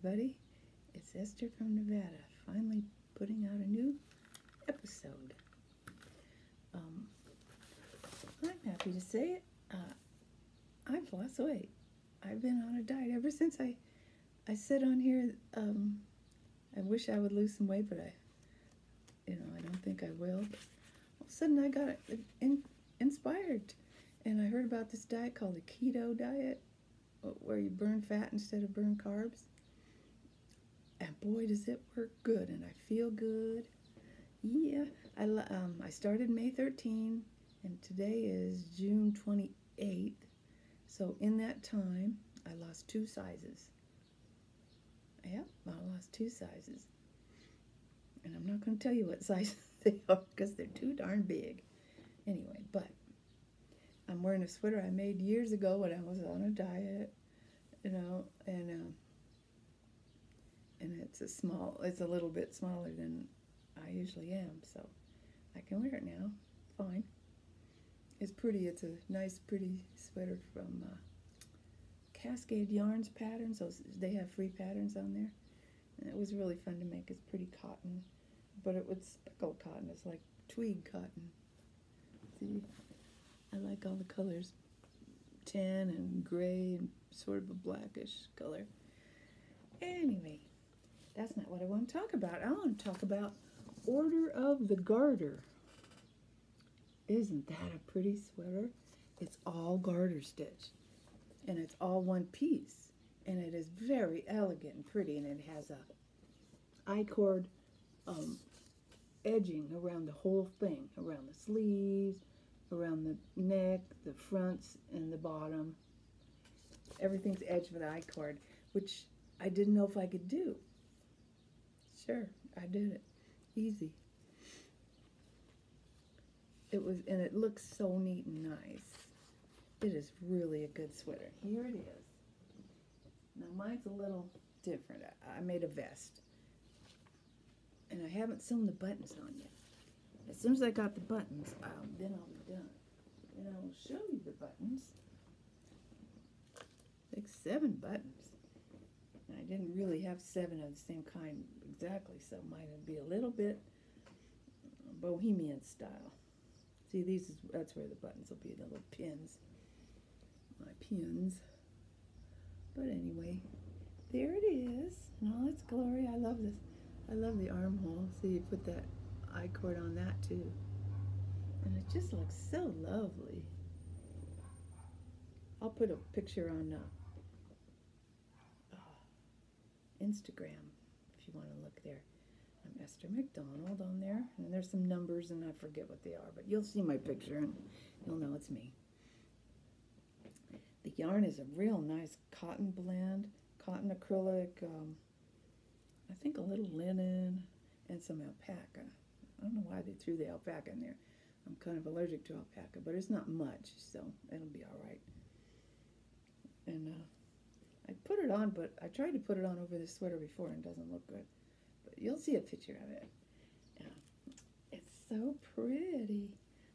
everybody. It's Esther from Nevada, finally putting out a new episode. I'm happy to say it. I've lost weight. I've been on a diet ever since I said on here, I wish I would lose some weight, but I don't think I will. But all of a sudden I got inspired, and I heard about this diet called the Keto Diet, where you burn fat instead of burn carbs. And boy, does it work good, and I feel good. Yeah, I started May 13, and today is June 28th. So in that time, I lost 2 sizes. Yep, I lost 2 sizes. And I'm not going to tell you what size they are because they're too darn big. Anyway, but I'm wearing a sweater I made years ago when I was on a diet, and it's a little bit smaller than I usually am, so I can wear it now. Fine. It's pretty. It's a nice, pretty sweater from Cascade Yarns patterns. They have free patterns on there, and it was really fun to make. It's pretty cotton, but it was speckled cotton. It's like tweed cotton. See, I like all the colors, tan and gray and sort of a blackish color. Anyway, that's not what I want to talk about. I want to talk about Order of the Garter. Isn't that a pretty sweater? It's all garter stitch, and it's all one piece, and it is very elegant and pretty, and it has a I-cord edging around the whole thing, around the sleeves, around the neck, the fronts, and the bottom. Everything's edged with I-cord, which I didn't know if I could do. Sure, I did it. Easy. And it looks so neat and nice. It is really a good sweater. Here it is. Now mine's a little different. I made a vest, and I haven't sewn the buttons on yet. As soon as I got the buttons, then I'll be done. And I will show you the buttons. Like 7 buttons. And I didn't really have 7 of the same kind exactly, so mine would be a little bit bohemian style. See, that's where the buttons will be, the little pins. My pins. But anyway, there it is in all its glory. I love this. I love the armhole. See, you put that I-cord on that too. And it just looks so lovely. I'll put a picture on Instagram if you want to look there. I'm Esther McDonald on there, and there's some numbers, and I forget what they are, but you'll see my picture, and you'll know it's me. The yarn is a real nice cotton blend, cotton acrylic, I think a little linen, and some alpaca. I don't know why they threw the alpaca in there. I'm kind of allergic to alpaca, but it's not much, so it'll be all right. And I put it on, but I tried to put it on over this sweater before, and it doesn't look good. But you'll see a picture of it. It's so pretty.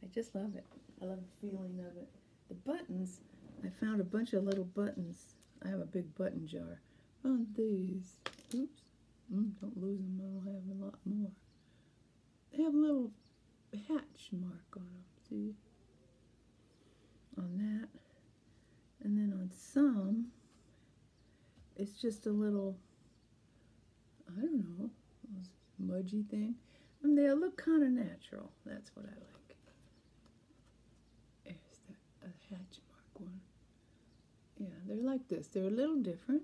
I just love it. I love the feeling of it. The buttons, I found a bunch of little buttons. I have a big button jar on these. Oops. Don't lose them. I'll have a lot more. They have a little hatch mark on them. See? On that. And then on some, it's just a little, I don't know, smudgy thing. And they look kind of natural. That's what I like. There's a hatch mark one. Yeah, they're like this. They're a little different.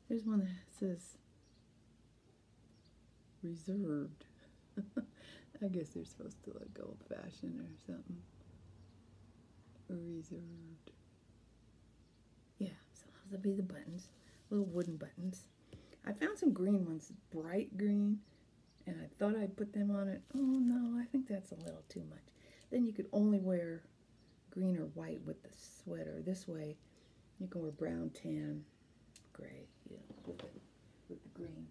There's one that says reserved. I guess they're supposed to look old-fashioned or something. Reserved. Yeah, so those will be the buttons. Little wooden buttons. I found some green ones, bright green, and I thought I'd put them on it. Oh no, I think that's a little too much. Then you could only wear green or white with the sweater. This way, you can wear brown, tan, gray, with the green.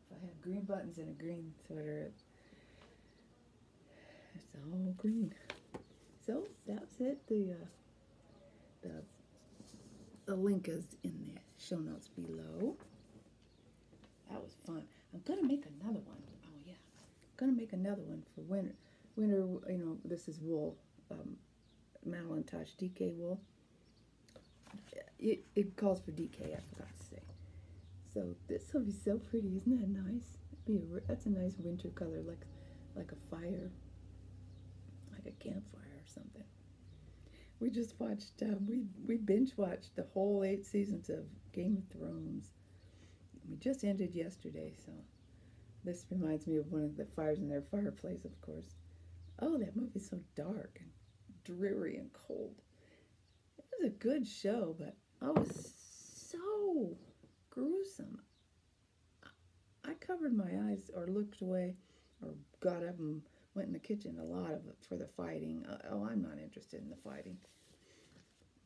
If I have green buttons and a green sweater, it's all green. So that's it. The The link is in the show notes below. That was fun. I'm gonna make another one. Oh yeah, I'm gonna make another one for winter. Winter, you know, this is wool, Madeline-Tosh DK wool. It calls for DK. I forgot to say. So this will be so pretty, isn't that nice? That's a nice winter color, like a fire, like a campfire or something. We just watched. We binge watched the whole 8 seasons of Game of Thrones. We just ended yesterday, so this reminds me of one of the fires in their fireplace, of course. Oh, that movie's so dark and dreary and cold. It was a good show, but oh, it was so gruesome. I covered my eyes or looked away or got up and went in the kitchen, a lot of it, for the fighting. Oh, I'm not interested in the fighting.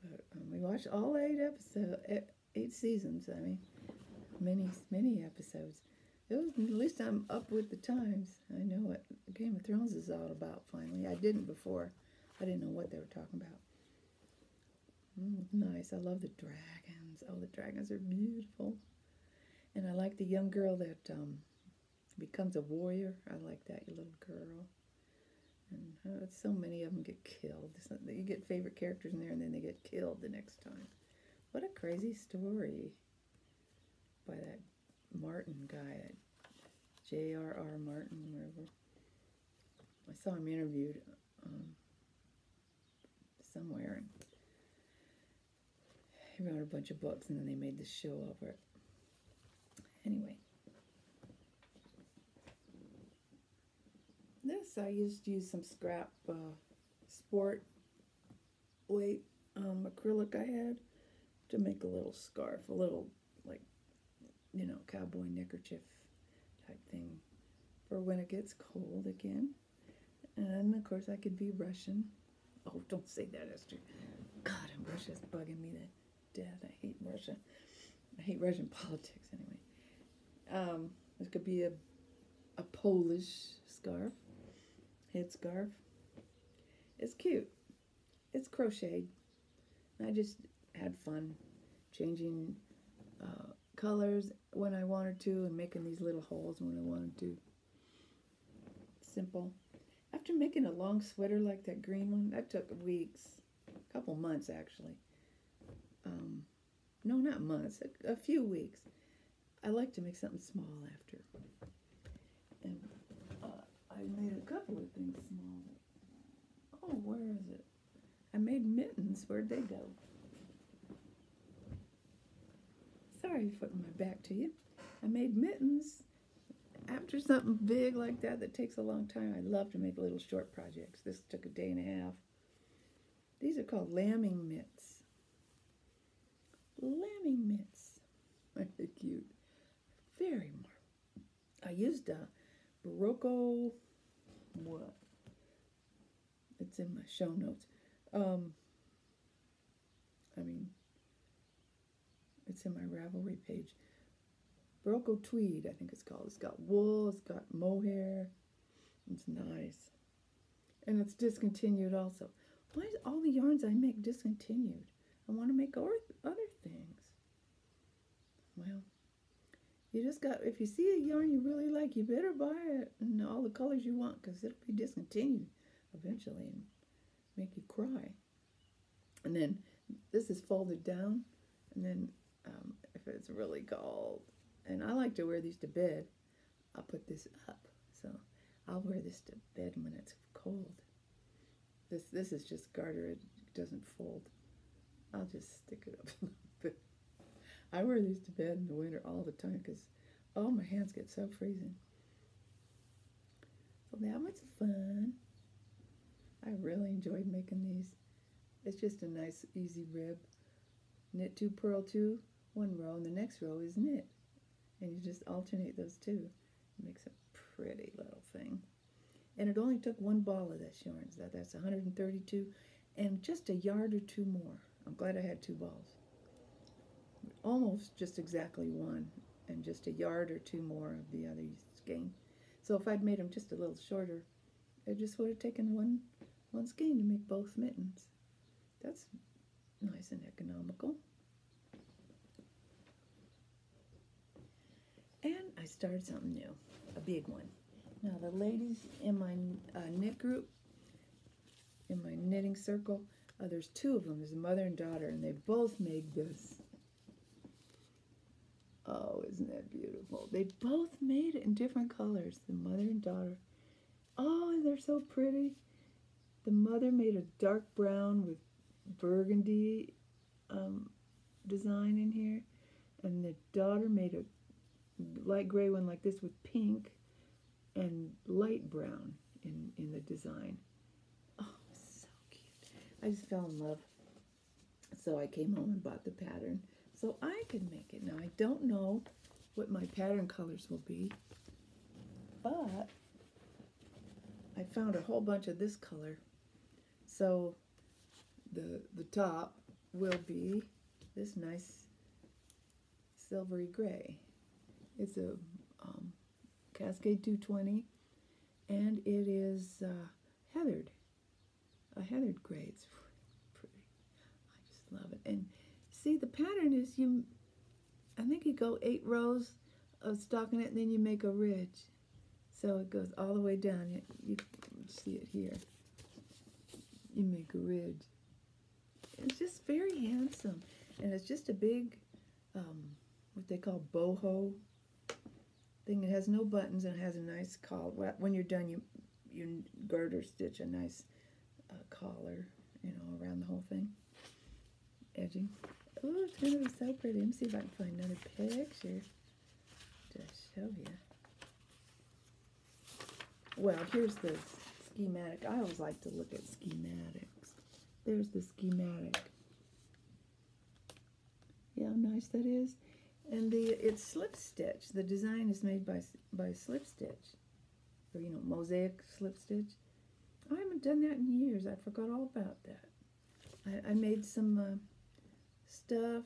But we watched all 8 seasons. I mean, many episodes. At least I'm up with the times. I know what Game of Thrones is all about finally. I didn't before. I didn't know what they were talking about. Nice. I love the dragons. Oh, the dragons are beautiful. And I like the young girl that becomes a warrior. I like that little girl. And so many of them get killed. You get favorite characters in there, and then they get killed the next time. What a crazy story by that Martin guy, that J.R.R. Martin, whatever. I saw him interviewed somewhere, and he wrote a bunch of books, and then they made this show over it. Anyway, this I used to use some scrap sport weight acrylic I had to make a little scarf, a little, like, you know, cowboy neckerchief type thing for when it gets cold again. And of course I could be Russian. Oh, don't say that, Esther. God, and Russia's bugging me to death. I hate Russia. I hate Russian politics anyway. This could be a Polish scarf, headscarf. It's cute. It's crocheted. I just had fun changing colors when I wanted to and making these little holes when I wanted to. Simple. After making a long sweater like that green one, that took weeks, a couple months actually. No, not months, a few weeks. I like to make something small after. And I made a couple of things small. Oh, where is it? I made mittens. Where'd they go? Sorry for putting my back to you. I made mittens. After something big like that takes a long time, I love to make little short projects. This took a day and a half. These are called lambing mitts. Lambing mitts. Aren't they cute? Very more. I used a Barocco, what? It's in my show notes. It's in my Ravelry page. Barocco tweed, I think it's called. It's got wool, it's got mohair. It's nice. And it's discontinued also. Why is all the yarns I make discontinued? I want to make other things. Well, you just got, if you see a yarn you really like, you better buy it in all the colors you want, because it'll be discontinued eventually and make you cry. And then this is folded down, and then if it's really cold, and I like to wear these to bed, I'll put this up. So I'll wear this to bed when it's cold. This is just garter, it doesn't fold. I'll just stick it up a little bit. I wear these to bed in the winter all the time because, oh, my hands get so freezing. So that was fun. I really enjoyed making these. It's just a nice, easy rib. Knit 2, purl 2, one row, and the next row is knit. And you just alternate those two. It makes a pretty little thing. And it only took one ball of this yarn. So that's 132, and just a yard or two more. I'm glad I had 2 balls. Almost just exactly one, and just a yard or 2 more of the other skein. So if I'd made them just a little shorter, it just would have taken one skein to make both mittens. That's nice and economical. started something new, a big one. Now the ladies in my knit group, in my knitting circle, there's two of them. There's a mother and daughter, and they both made this. Oh, isn't that beautiful? They both made it in different colors, the mother and daughter. Oh, they're so pretty. The mother made a dark brown with burgundy design in here, and the daughter made a light gray one like this with pink and light brown in the design. Oh, so cute. I just fell in love. So I came home and bought the pattern so I could make it. Now I don't know what my pattern colors will be, but I found a whole bunch of this color. So the top will be this nice silvery gray. It's a Cascade 220, and it is heathered, a heathered gray. It's pretty. I just love it. And see, the pattern is I think you go 8 rows of stockinette, and then you make a ridge. So it goes all the way down. You see it here. You make a ridge. It's just very handsome, and it's just a big, what they call boho thing. It has no buttons, and it has a nice collar. When you're done, you garter stitch a nice collar, around the whole thing, edging. Oh, it's going to be so pretty. Let me see if I can find another picture to show you. Well, here's the schematic. I always like to look at schematics. There's the schematic. Yeah, how nice that is. And it's slip stitch. The design is made by slip stitch, or mosaic slip stitch. I haven't done that in years. I forgot all about that. I made some stuff.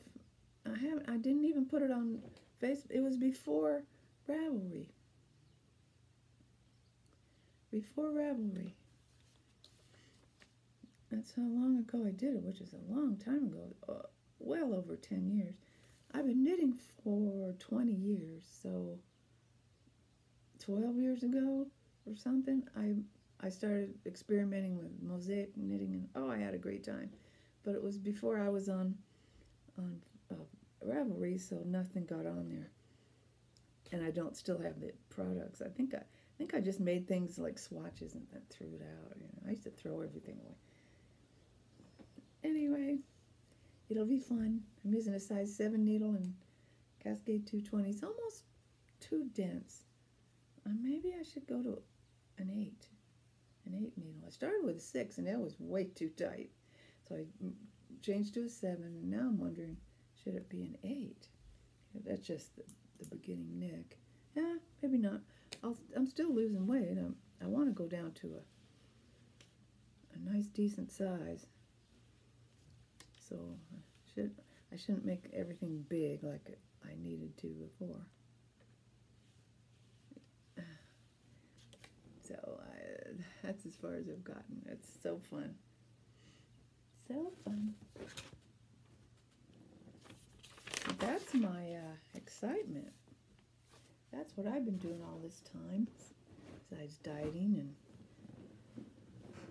I didn't even put it on Facebook. It was before Ravelry. Before Ravelry. That's how long ago I did it, which is a long time ago, well over 10 years. I've been knitting for 20 years, so 12 years ago or something, I started experimenting with mosaic knitting, and oh, I had a great time. But it was before I was on Ravelry, so nothing got on there, and I don't still have the products. I think I just made things like swatches and then threw it out. I used to throw everything away. Anyway, it'll be fun. I'm using a size 7 needle and Cascade 220. It's almost too dense. Maybe I should go to an 8 needle. I started with a 6, and that was way too tight. So I changed to a 7, and now I'm wondering, should it be an 8? That's just the beginning neck. Yeah, maybe not. I'm still losing weight. I want to go down to a nice, decent size. So I shouldn't make everything big like I needed to before. So that's as far as I've gotten. It's so fun. So fun. That's my excitement. That's what I've been doing all this time, besides dieting and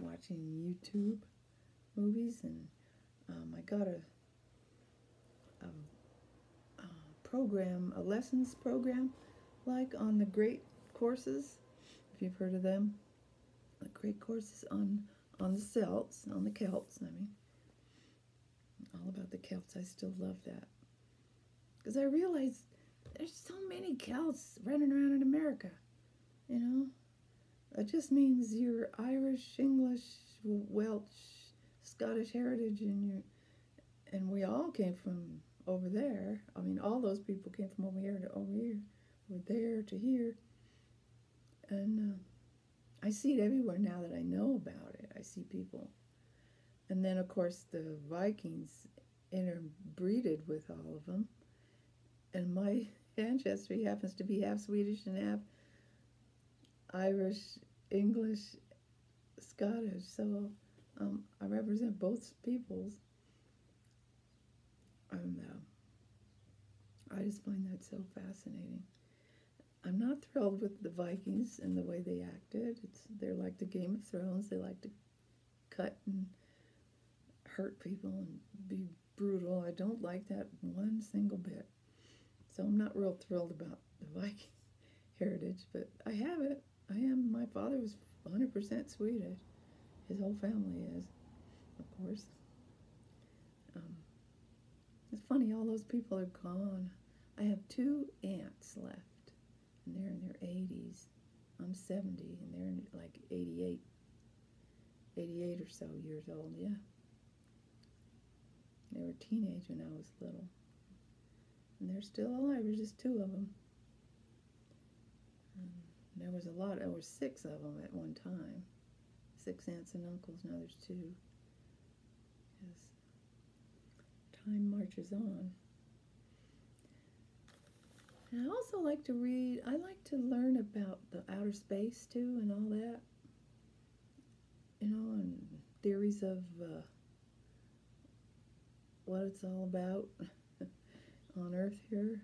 watching YouTube movies. And I got a program, a lessons program, like on the great courses, if you've heard of them. The great courses on the Celts, on the Celts, I mean. All about the Celts. I still love that. Because I realized there's so many Celts running around in America, It just means you're Irish, English, Welsh, Scottish heritage, and we all came from over there. I mean, all those people came from over here to over here, or there to here. And I see it everywhere now that I know about it. I see people. And then, of course, the Vikings interbreeded with all of them. And my ancestry happens to be half Swedish and half Irish, English, Scottish. So I represent both peoples. And I just find that so fascinating. I'm not thrilled with the Vikings and the way they acted. They're like the Game of Thrones. They like to cut and hurt people and be brutal. I don't like that one single bit. So I'm not real thrilled about the Viking heritage, but I have it. My father was 100% Swedish. His whole family is, of course. Um, it's funny, all those people are gone. I have 2 aunts left, and they're in their 80s. I'm 70, and they're in like 88 or so years old, yeah. They were teenage when I was little. And they're still alive. There's just 2 of them. There was 6 of them at one time. 6 aunts and uncles, now there's 2. Yes. Time marches on. And I also like to read, I like to learn about the outer space too and all that. You know, and theories of what it's all about on Earth here.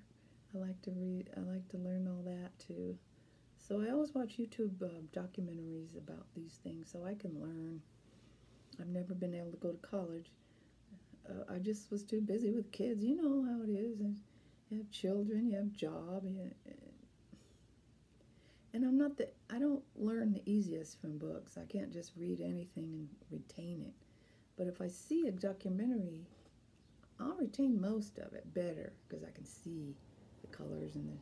I like to read, I like to learn all that too. So I always watch YouTube documentaries about these things so I can learn. I've never been able to go to college. I just was too busy with kids. You know how it is. And you have children, you have a job. And I don't learn the easiest from books. I can't just read anything and retain it. But if I see a documentary, I'll retain most of it better because I can see the colors and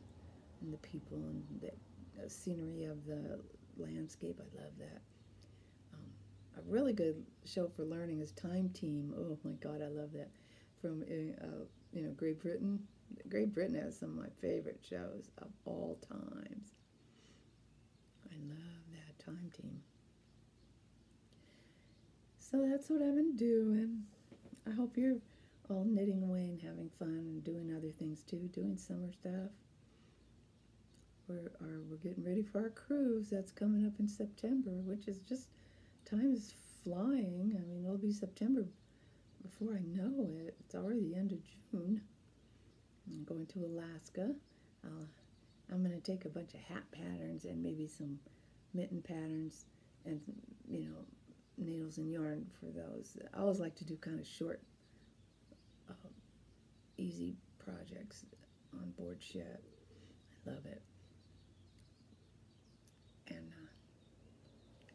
the people and the scenery of the landscape. I love that. A really good show for learning is Time Team. Oh my God, I love that. From Great Britain. Great Britain has some of my favorite shows of all times. I love that Time Team. So that's what I've been doing. I hope you're all knitting away and having fun and doing other things too, doing summer stuff. We're getting ready for our cruise that's coming up in September, which is just, time is flying. I mean, it'll be September before I know it. It's already the end of June. I'm going to Alaska. I'm going to take a bunch of hat patterns and maybe some mitten patterns and, needles and yarn for those. I always like to do kind of short, easy projects on board ship. I love it. And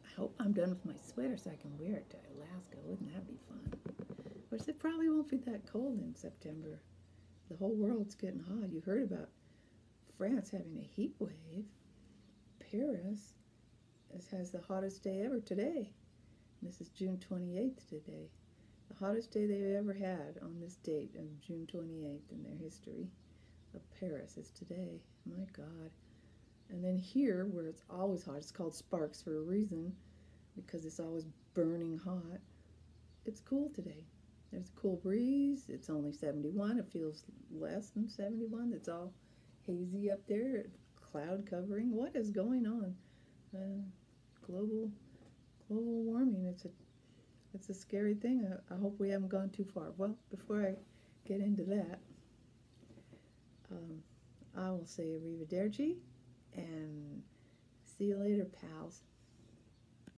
I hope I'm done with my sweater so I can wear it to Alaska. Wouldn't that be fun? Of course, it probably won't be that cold in September. The whole world's getting hot. You heard about France having a heat wave. Paris has the hottest day ever today. This is June 28th today. The hottest day they've ever had on this date of June 28th in their history of Paris is today. My God. And then here, where it's always hot, it's called Sparks for a reason, because it's always burning hot. It's cool today. There's a cool breeze. It's only 71. It feels less than 71. It's all hazy up there. Cloud covering. What is going on? Global warming. It's a scary thing. I hope we haven't gone too far. Well, before I get into that, I will say arrivederci and see you later, pals.